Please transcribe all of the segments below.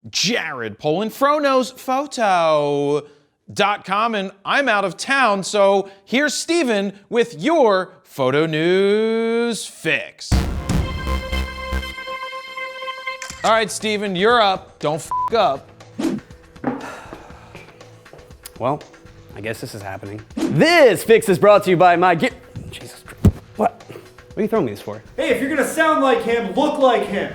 Jared Polin, FroKnowsPhoto.com, and I'm out of town, so here's Steven with your photo news fix. All right, Steven, you're up. Don't f up. Well, I guess this is happening. This fix is brought to you by my gear. Jesus Christ. What? What are you throwing me this for? Hey, if you're gonna sound like him, look like him.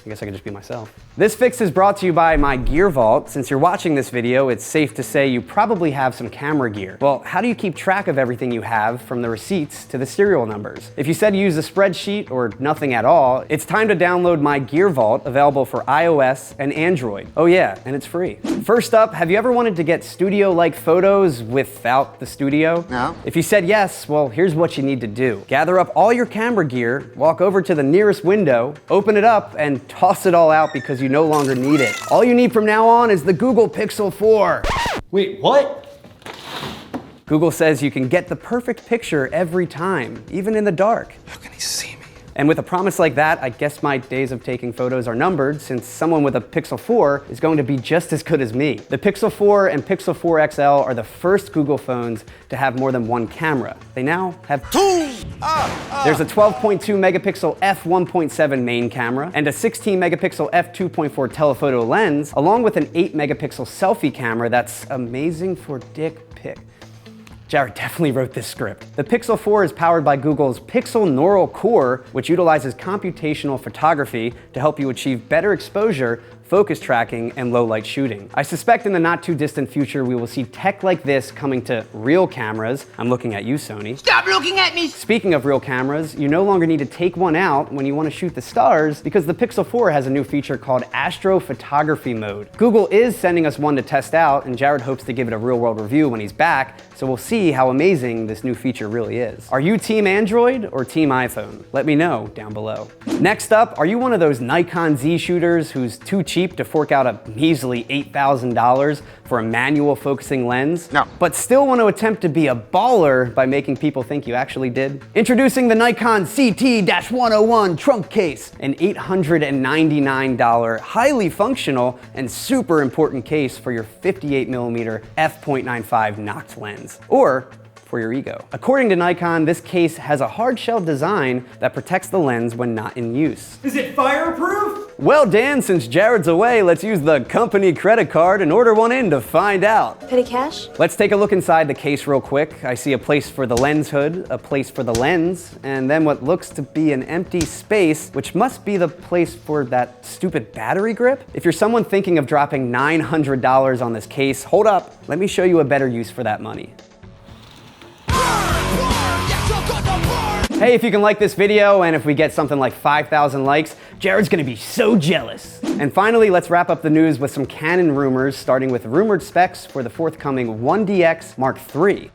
I guess I could just be myself. This fix is brought to you by my Gear Vault. Since you're watching this video, it's safe to say you probably have some camera gear. Well, how do you keep track of everything you have, from the receipts to the serial numbers? If you said you use a spreadsheet or nothing at all, it's time to download my Gear Vault, available for iOS and Android. Oh yeah, and it's free. First up, have you ever wanted to get studio-like photos without the studio? No. If you said yes, well, here's what you need to do. Gather up all your camera gear, walk over to the nearest window, open it up, and toss it all out because you no longer need it. All you need from now on is the Google Pixel 4. Wait, what? Google says you can get the perfect picture every time, even in the dark. How can he see me? And with a promise like that, I guess my days of taking photos are numbered, since someone with a Pixel 4 is going to be just as good as me. The Pixel 4 and Pixel 4 XL are the first Google phones to have more than one camera. They now have two. There's a 12.2 megapixel f1.7 main camera and a 16 megapixel f2.4 telephoto lens, along with an 8 megapixel selfie camera that's amazing for dick pic. Jared definitely wrote this script. The Pixel 4 is powered by Google's Pixel Neural Core, which utilizes computational photography to help you achieve better exposure, focus tracking, and low light shooting. I suspect in the not too distant future we will see tech like this coming to real cameras. I'm looking at you, Sony. Stop looking at me! Speaking of real cameras, you no longer need to take one out when you want to shoot the stars, because the Pixel 4 has a new feature called astrophotography mode. Google is sending us one to test out, and Jared hopes to give it a real world review when he's back, so we'll see how amazing this new feature really is. Are you team Android or team iPhone? Let me know down below. Next up, are you one of those Nikon Z shooters who's too cheap to fork out a measly $8,000 for a manual focusing lens? No. But still want to attempt to be a baller by making people think you actually did? Introducing the Nikon CT-101 trunk case, an $899, highly functional and super important case for your 58mm f.95 Noct lens. Or for your ego. According to Nikon, this case has a hard shell design that protects the lens when not in use. Is it fireproof? Well, Dan, since Jared's away, let's use the company credit card and order one in to find out. Petty cash? Let's take a look inside the case real quick. I see a place for the lens hood, a place for the lens, and then what looks to be an empty space, which must be the place for that stupid battery grip. If you're someone thinking of dropping $900 on this case, hold up. Let me show you a better use for that money. Hey, if you can like this video, and if we get something like 5,000 likes, Jared's gonna be so jealous. And finally, let's wrap up the news with some Canon rumors, starting with rumored specs for the forthcoming 1DX Mark III.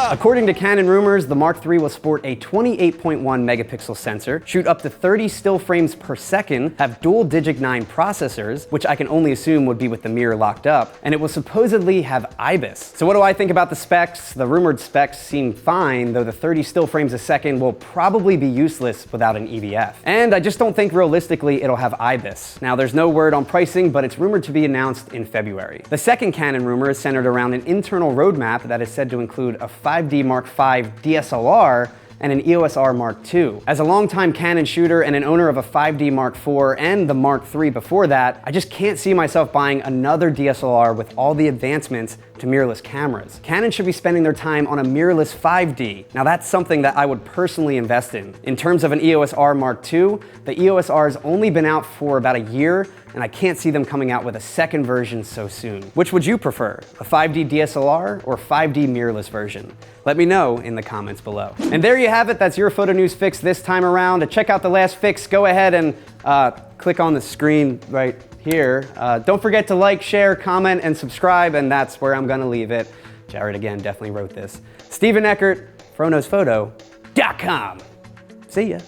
According to Canon Rumors, the Mark III will sport a 28.1 megapixel sensor, shoot up to 30 still frames per second, have dual Digit 9 processors, which I can only assume would be with the mirror locked up, and it will supposedly have IBIS. So what do I think about the specs? The rumored specs seem fine, though the 30 still frames a second will probably be useless without an EVF. And I just don't think realistically it'll have IBIS. Now, there's no word on pricing, but it's rumored to be announced in February. The second Canon rumor is centered around an internal roadmap that is said to include a 5D Mark V DSLR and an EOS R Mark II. As a longtime Canon shooter and an owner of a 5D Mark IV and the Mark III before that, I just can't see myself buying another DSLR with all the advancements to mirrorless cameras. Canon should be spending their time on a mirrorless 5D. Now that's something that I would personally invest in. In terms of an EOS R Mark II, the EOS R has only been out for about a year, and I can't see them coming out with a second version so soon. Which would you prefer, a 5D DSLR or 5D mirrorless version? Let me know in the comments below. And there you have it, that's your photo news fix this time around. To check out the last fix, go ahead and click on the screen right here. Don't forget to like, share, comment, and subscribe, and that's where I'm gonna leave it. Jared, again, definitely wrote this. Steven Eckert, FroKnowsPhoto.com. See ya.